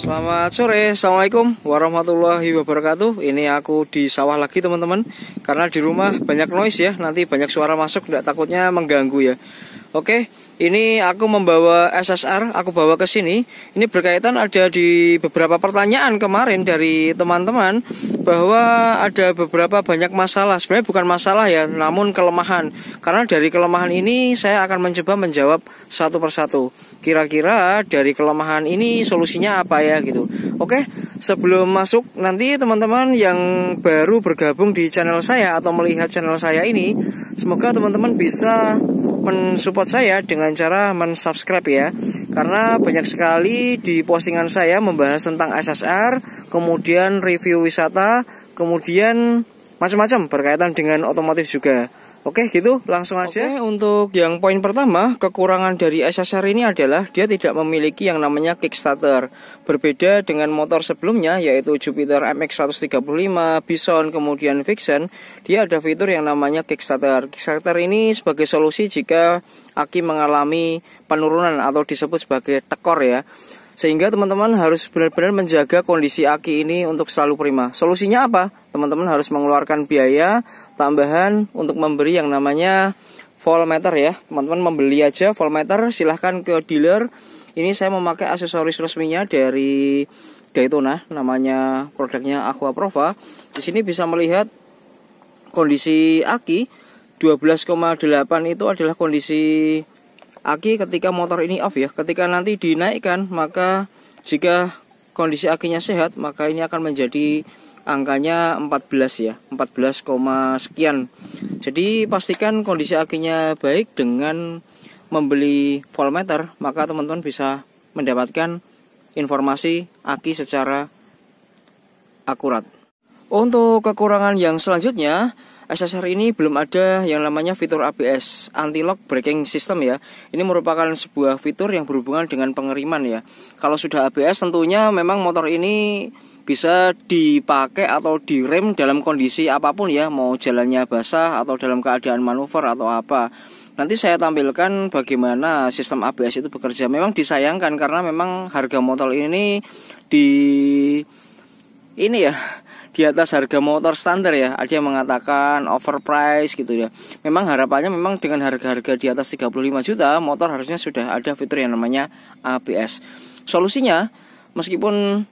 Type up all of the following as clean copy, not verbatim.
Selamat sore, Assalamualaikum warahmatullahi wabarakatuh. Ini aku di sawah lagi teman-teman. Karena di rumah banyak noise ya, nanti banyak suara masuk, tidak takutnya mengganggu ya. Oke, ini aku membawa SSR, aku bawa ke sini. Ini berkaitan ada di beberapa pertanyaan kemarin dari teman-teman bahwa ada beberapa banyak masalah. Sebenarnya bukan masalah ya, namun kelemahan. Karena dari kelemahan ini saya akan mencoba menjawab satu persatu. Kira-kira dari kelemahan ini solusinya apa ya gitu. Oke, sebelum masuk, nanti teman-teman yang baru bergabung di channel saya atau melihat channel saya ini, semoga teman-teman bisa mensupport saya dengan cara mensubscribe ya. Karena banyak sekali di postingan saya membahas tentang SSR, kemudian review wisata, kemudian macam-macam berkaitan dengan otomotif juga. Oke gitu, langsung aja. Oke, untuk yang poin pertama, kekurangan dari SSR ini adalah dia tidak memiliki yang namanya kickstarter. Berbeda dengan motor sebelumnya yaitu Jupiter MX135, Bison, kemudian Vixen, dia ada fitur yang namanya kickstarter. Kickstarter ini sebagai solusi jika aki mengalami penurunan atau disebut sebagai tekor ya. Sehingga teman-teman harus benar-benar menjaga kondisi aki ini untuk selalu prima. Solusinya apa? Teman-teman harus mengeluarkan biaya tambahan untuk memberi yang namanya voltmeter ya. Teman-teman membeli aja voltmeter, silahkan ke dealer. Ini saya memakai aksesoris resminya dari Daytona, namanya produknya Aquaprova. Di sini bisa melihat kondisi aki 12,8 itu adalah kondisi aki ketika motor ini off ya. Ketika nanti dinaikkan, maka jika kondisi akinya sehat, maka ini akan menjadi angkanya 14 ya, 14, sekian. Jadi pastikan kondisi akinya baik dengan membeli voltmeter, maka teman-teman bisa mendapatkan informasi aki secara akurat. Untuk kekurangan yang selanjutnya, SSR ini belum ada yang namanya fitur ABS, anti-lock braking system ya. Ini merupakan sebuah fitur yang berhubungan dengan pengeriman ya. Kalau sudah ABS tentunya memang motor ini bisa dipakai atau direm dalam kondisi apapun ya, mau jalannya basah atau dalam keadaan manuver atau apa. Nanti saya tampilkan bagaimana sistem ABS itu bekerja. Memang disayangkan karena memang harga motor ini di atas harga motor standar ya. Ada yang mengatakan overprice gitu ya. Memang harapannya memang dengan harga-harga di atas 35 juta motor harusnya sudah ada fitur yang namanya ABS. Solusinya, meskipun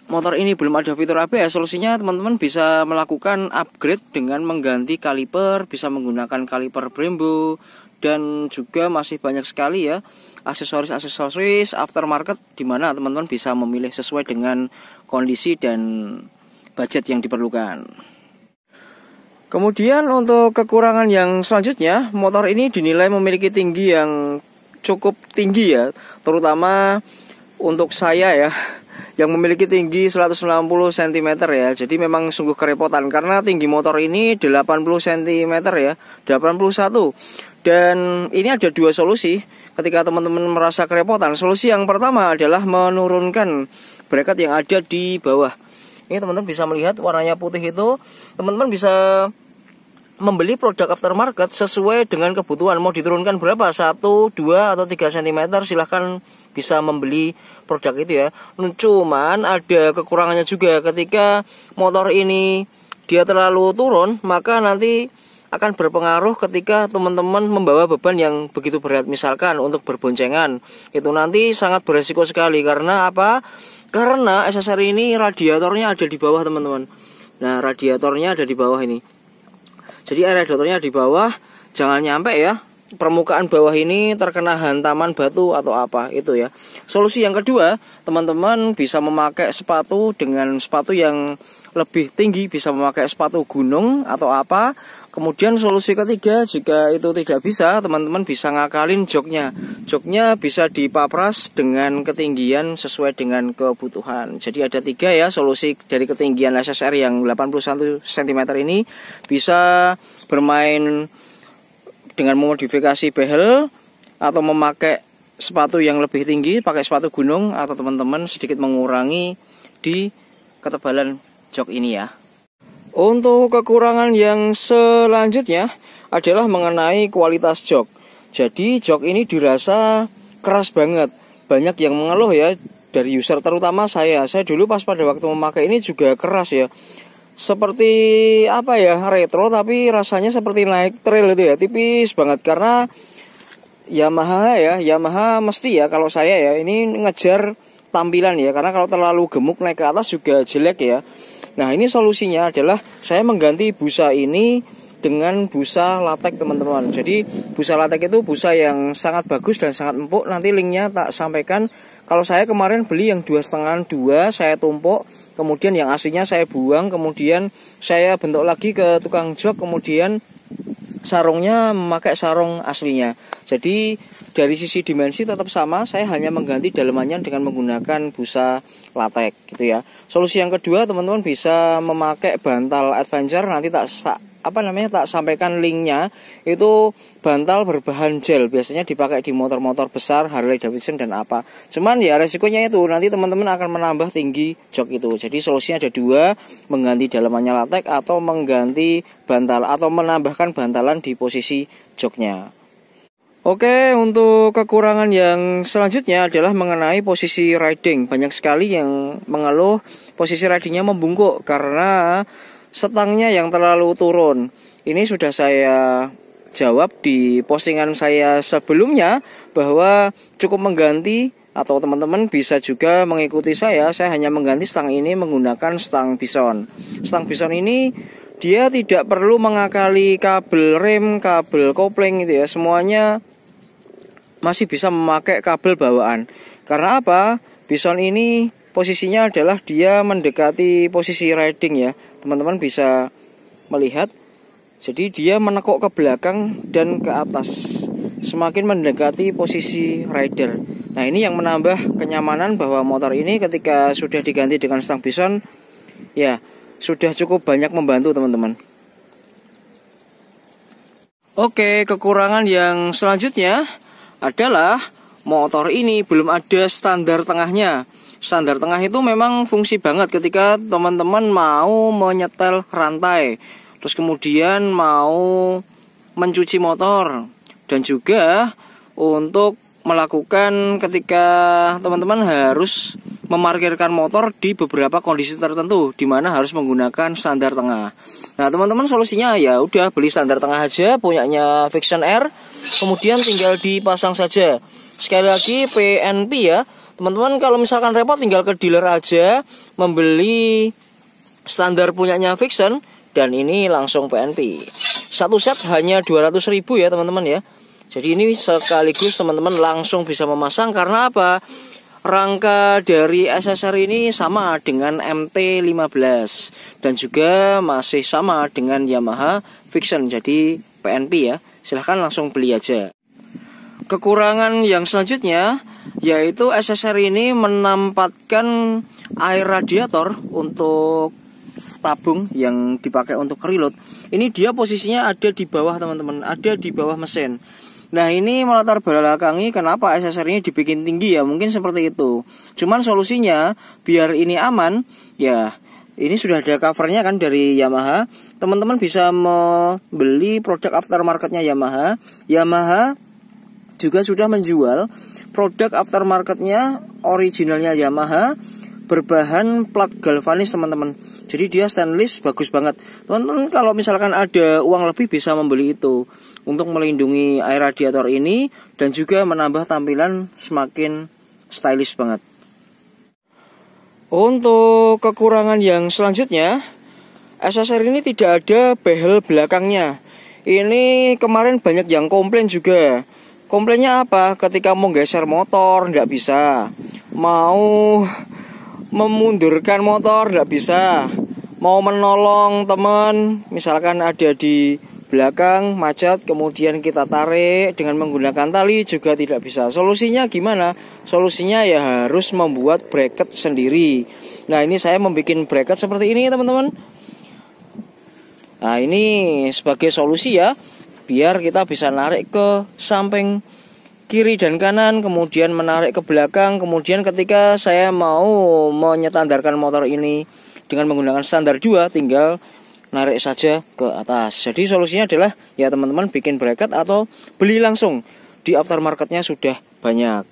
motor ini belum ada fitur ABS, solusinya teman-teman bisa melakukan upgrade dengan mengganti kaliper, bisa menggunakan kaliper Brembo, dan juga masih banyak sekali ya aksesoris aftermarket di mana teman-teman bisa memilih sesuai dengan kondisi dan budget yang diperlukan. Kemudian untuk kekurangan yang selanjutnya, motor ini dinilai memiliki tinggi yang cukup tinggi ya, terutama untuk saya ya yang memiliki tinggi 160 cm ya. Jadi memang sungguh kerepotan karena tinggi motor ini 80 cm ya, 81. Dan ini ada dua solusi ketika teman-teman merasa kerepotan. Solusi yang pertama adalah menurunkan bracket yang ada di bawah. Ini teman-teman bisa melihat warnanya putih itu, teman-teman bisa membeli produk aftermarket sesuai dengan kebutuhan. Mau diturunkan berapa? 1, 2, atau 3 cm, silahkan bisa membeli produk itu ya. Cuman ada kekurangannya juga, ketika motor ini dia terlalu turun, maka nanti akan berpengaruh ketika teman-teman membawa beban yang begitu berat. Misalkan untuk berboncengan, itu nanti sangat beresiko sekali. Karena apa? Karena SSR ini radiatornya ada di bawah teman-teman. Nah, radiatornya ada di bawah ini. Jadi radiatornya di bawah, jangan nyampe ya permukaan bawah ini terkena hantaman batu atau apa itu ya. Solusi yang kedua, teman-teman bisa memakai sepatu dengan sepatu yang lebih tinggi, bisa memakai sepatu gunung atau apa. Kemudian solusi ketiga, jika itu tidak bisa, teman-teman bisa ngakalin joknya. Joknya bisa dipapras dengan ketinggian sesuai dengan kebutuhan. Jadi ada 3 ya solusi dari ketinggian SSR yang 81 cm ini. Bisa bermain dengan memodifikasi behel atau memakai sepatu yang lebih tinggi, pakai sepatu gunung, atau teman-teman sedikit mengurangi di ketebalan jok ini ya. Untuk kekurangan yang selanjutnya adalah mengenai kualitas jok. Jadi jok ini dirasa keras banget. Banyak yang mengeluh ya, dari user, terutama saya dulu pas pada waktu memakai ini juga keras ya, seperti apa ya, retro tapi rasanya seperti naik trail itu ya, tipis banget. Karena Yamaha mesti ya, kalau saya ya ini ngejar tampilan ya, karena kalau terlalu gemuk naik ke atas juga jelek ya. Nah ini solusinya adalah saya mengganti busa ini dengan busa latex teman-teman. Jadi busa latex itu busa yang sangat bagus dan sangat empuk. Nanti linknya tak sampaikan. Kalau saya kemarin beli yang 2,5 saya tumpuk, kemudian yang aslinya saya buang, kemudian saya bentuk lagi ke tukang jok, kemudian sarungnya memakai sarung aslinya. Jadi dari sisi dimensi tetap sama, saya hanya mengganti dalamannya dengan menggunakan busa latex gitu ya. Solusi yang kedua, teman-teman bisa memakai bantal adventure. Nanti tak sampaikan linknya. Itu bantal berbahan gel, biasanya dipakai di motor-motor besar, Harley Davidson dan apa. Cuman ya resikonya itu nanti teman-teman akan menambah tinggi jok itu. Jadi solusinya ada dua, mengganti dalamannya latex atau mengganti bantal atau menambahkan bantalan di posisi joknya. Oke, untuk kekurangan yang selanjutnya adalah mengenai posisi riding. Banyak sekali yang mengeluh posisi ridingnya membungkuk karena setangnya yang terlalu turun. Ini sudah saya jawab di postingan saya sebelumnya bahwa cukup mengganti, atau teman-teman bisa juga mengikuti saya hanya mengganti stang ini menggunakan stang bison. Stang bison ini dia tidak perlu mengakali kabel rem, kabel kopling gitu ya, semuanya masih bisa memakai kabel bawaan. Karena apa? Bison ini posisinya adalah dia mendekati posisi riding ya. Teman-teman bisa melihat. Jadi dia menekuk ke belakang dan ke atas, semakin mendekati posisi rider. Nah ini yang menambah kenyamanan bahwa motor ini ketika sudah diganti dengan stang bison, ya sudah cukup banyak membantu teman-teman. Oke, kekurangan yang selanjutnya adalah motor ini belum ada standar tengahnya. Standar tengah itu memang fungsi banget ketika teman-teman mau menyetel rantai, terus kemudian mau mencuci motor, dan juga untuk melakukan ketika teman-teman harus memarkirkan motor di beberapa kondisi tertentu di mana harus menggunakan standar tengah. Nah, teman-teman solusinya ya udah beli standar tengah aja punyanya Vixion Air, kemudian tinggal dipasang saja. Sekali lagi PNP ya. Teman-teman kalau misalkan repot tinggal ke dealer aja membeli standar punyanya Vixion dan ini langsung PNP. Satu set hanya 200.000 ya teman-teman ya. Jadi ini sekaligus teman-teman langsung bisa memasang. Karena apa? Rangka dari SSR ini sama dengan MT-15 dan juga masih sama dengan Yamaha Vixion. Jadi PNP ya. Silahkan langsung beli aja. Kekurangan yang selanjutnya yaitu SSR ini menempatkan air radiator untuk tabung yang dipakai untuk reload. Ini dia posisinya ada di bawah teman-teman, ada di bawah mesin. Nah ini melatar belakangi kenapa SSR ini dibikin tinggi ya, mungkin seperti itu. Cuman solusinya biar ini aman ya, ini sudah ada covernya kan dari Yamaha. Teman-teman bisa membeli produk aftermarketnya Yamaha. Yamaha juga sudah menjual produk aftermarketnya originalnya Yamaha berbahan plat galvanis teman-teman. Jadi dia stainless bagus banget. Teman-teman kalau misalkan ada uang lebih bisa membeli itu untuk melindungi air radiator ini dan juga menambah tampilan semakin stylish banget. Untuk kekurangan yang selanjutnya, SSR ini tidak ada behel belakangnya. Ini kemarin banyak yang komplain juga. Komplainnya apa? Ketika mau geser motor nggak bisa, mau memundurkan motor nggak bisa, mau menolong teman misalkan ada di belakang macet kemudian kita tarik dengan menggunakan tali juga tidak bisa. Solusinya gimana? Solusinya ya harus membuat bracket sendiri. Nah ini saya membuat bracket seperti ini teman-teman. Nah ini sebagai solusi ya, biar kita bisa narik ke samping kiri dan kanan, kemudian menarik ke belakang. Kemudian ketika saya mau menyetandarkan motor ini dengan menggunakan standar 2, tinggal narik saja ke atas. Jadi solusinya adalah ya teman-teman bikin bracket atau beli langsung di aftermarketnya sudah banyak.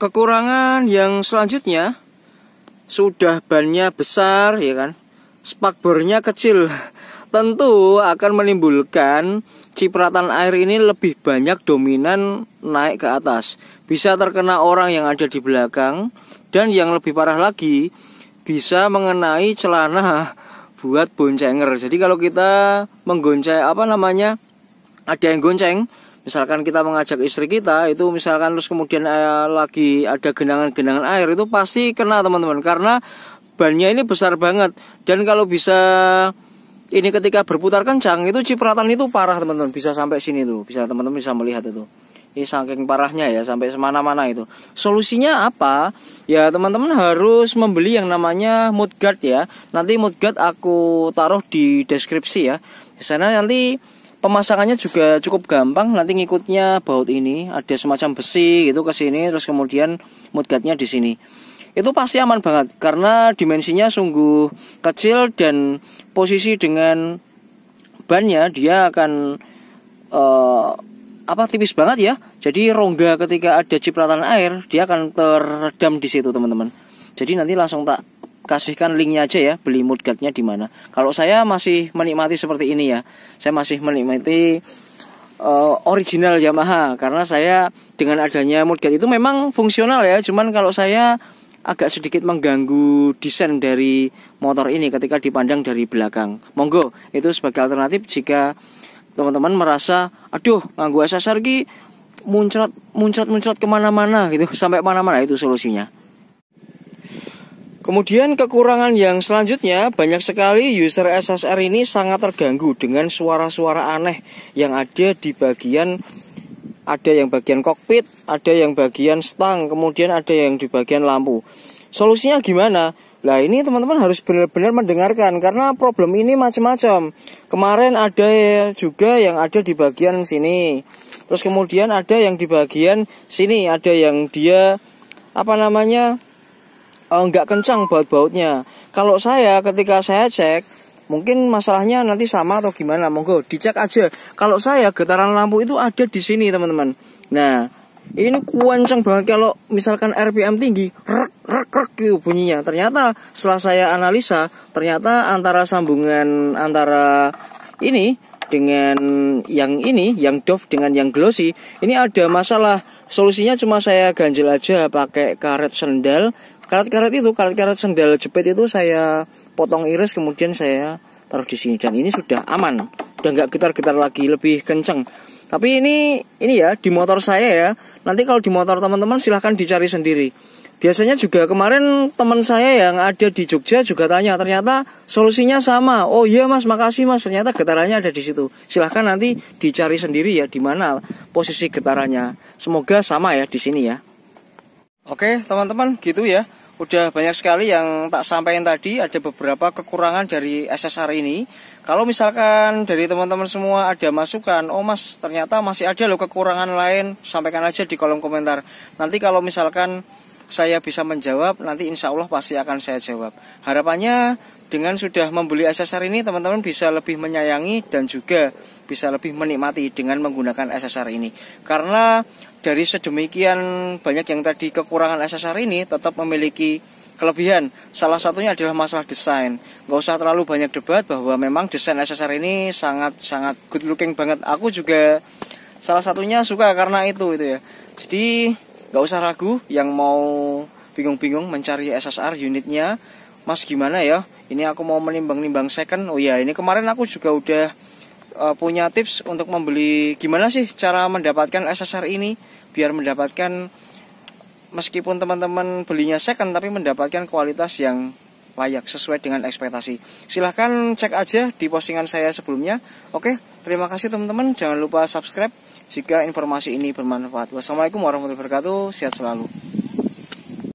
Kekurangan yang selanjutnya, sudah bannya besar ya kan, spakbornya kecil, tentu akan menimbulkan cipratan air ini lebih banyak dominan naik ke atas. Bisa terkena orang yang ada di belakang, dan yang lebih parah lagi bisa mengenai celana buat boncenger. Jadi kalau kita menggonceng ada yang gonceng, misalkan kita mengajak istri kita itu misalkan terus kemudian lagi ada genangan-genangan air, itu pasti kena teman-teman, karena bannya ini besar banget. Dan kalau bisa ini ketika berputar kencang itu cipratan itu parah teman-teman, bisa sampai sini tuh, bisa teman-teman bisa melihat itu. Ini saking parahnya ya, sampai semana-mana itu. Solusinya apa? Ya teman-teman harus membeli yang namanya mudguard ya. Nanti mudguard aku taruh di deskripsi ya. Di sana nanti pemasangannya juga cukup gampang, nanti ngikutnya baut ini, ada semacam besi gitu ke sini, terus kemudian mudguardnya di sini. Itu pasti aman banget karena dimensinya sungguh kecil dan posisi dengan bannya dia akan tipis banget ya. Jadi rongga ketika ada cipratan air dia akan teredam di situ teman-teman. Jadi nanti langsung tak kasihkan linknya aja ya, beli mudguardnya di mana. Kalau saya masih menikmati seperti ini ya, saya masih menikmati original Yamaha, karena saya dengan adanya mudguard itu memang fungsional ya. Cuman kalau saya agak sedikit mengganggu desain dari motor ini ketika dipandang dari belakang. Monggo itu sebagai alternatif jika teman-teman merasa aduh nganggo SSR ki muncrat kemana-mana gitu, sampai mana-mana, itu solusinya. Kemudian kekurangan yang selanjutnya, banyak sekali user SSR ini sangat terganggu dengan suara-suara aneh yang ada di bagian, ada yang bagian kokpit, ada yang bagian stang, kemudian ada yang di bagian lampu. Solusinya gimana? Nah ini teman-teman harus benar-benar mendengarkan, karena problem ini macam-macam. Kemarin ada juga yang ada di bagian sini, terus kemudian ada yang di bagian sini, ada yang dia nggak kencang baut-bautnya. Kalau saya ketika saya cek, mungkin masalahnya nanti sama atau gimana, monggo dicek aja. Kalau saya getaran lampu itu ada di sini teman-teman. Nah ini kencang banget kalau misalkan RPM tinggi, rek gitu bunyinya. Ternyata setelah saya analisa, ternyata antara sambungan antara ini dengan yang doff dengan yang glossy ini ada masalah. Solusinya cuma saya ganjel aja pakai karet sendal. Karet sendal jepit itu saya potong iris, kemudian saya taruh di sini, dan ini sudah aman, udah nggak getar-getar lagi, lebih kenceng. Tapi ini ya di motor saya ya. Nanti kalau di motor teman-teman silahkan dicari sendiri. Biasanya juga kemarin teman saya yang ada di Jogja juga tanya, ternyata solusinya sama. Oh iya mas, makasih mas, ternyata getarannya ada di situ. Silahkan nanti dicari sendiri ya di mana posisi getarannya. Semoga sama ya di sini ya. Oke teman-teman, gitu ya. Udah banyak sekali yang tak sampaikan tadi, ada beberapa kekurangan dari SSR ini. Kalau misalkan dari teman-teman semua ada masukan, oh mas ternyata masih ada loh kekurangan lain, sampaikan aja di kolom komentar. Nanti kalau misalkan saya bisa menjawab, nanti insya Allah pasti akan saya jawab. Harapannya dengan sudah membeli SSR ini teman-teman bisa lebih menyayangi dan juga bisa lebih menikmati dengan menggunakan SSR ini. Karena dari sedemikian banyak yang tadi kekurangan SSR ini tetap memiliki kelebihan. Salah satunya adalah masalah desain. Gak usah terlalu banyak debat bahwa memang desain SSR ini sangat good looking banget. Aku juga salah satunya suka karena itu ya. Jadi gak usah ragu yang mau bingung-bingung mencari SSR unitnya. Mas gimana ya? Ini aku mau menimbang-nimbang second. Oh ya, ini kemarin aku juga udah punya tips untuk membeli, gimana sih cara mendapatkan SSR ini biar mendapatkan, meskipun teman-teman belinya second tapi mendapatkan kualitas yang layak sesuai dengan ekspektasi. Silahkan cek aja di postingan saya sebelumnya. Oke, terima kasih teman-teman. Jangan lupa subscribe jika informasi ini bermanfaat. Wassalamualaikum warahmatullahi wabarakatuh. Sehat selalu.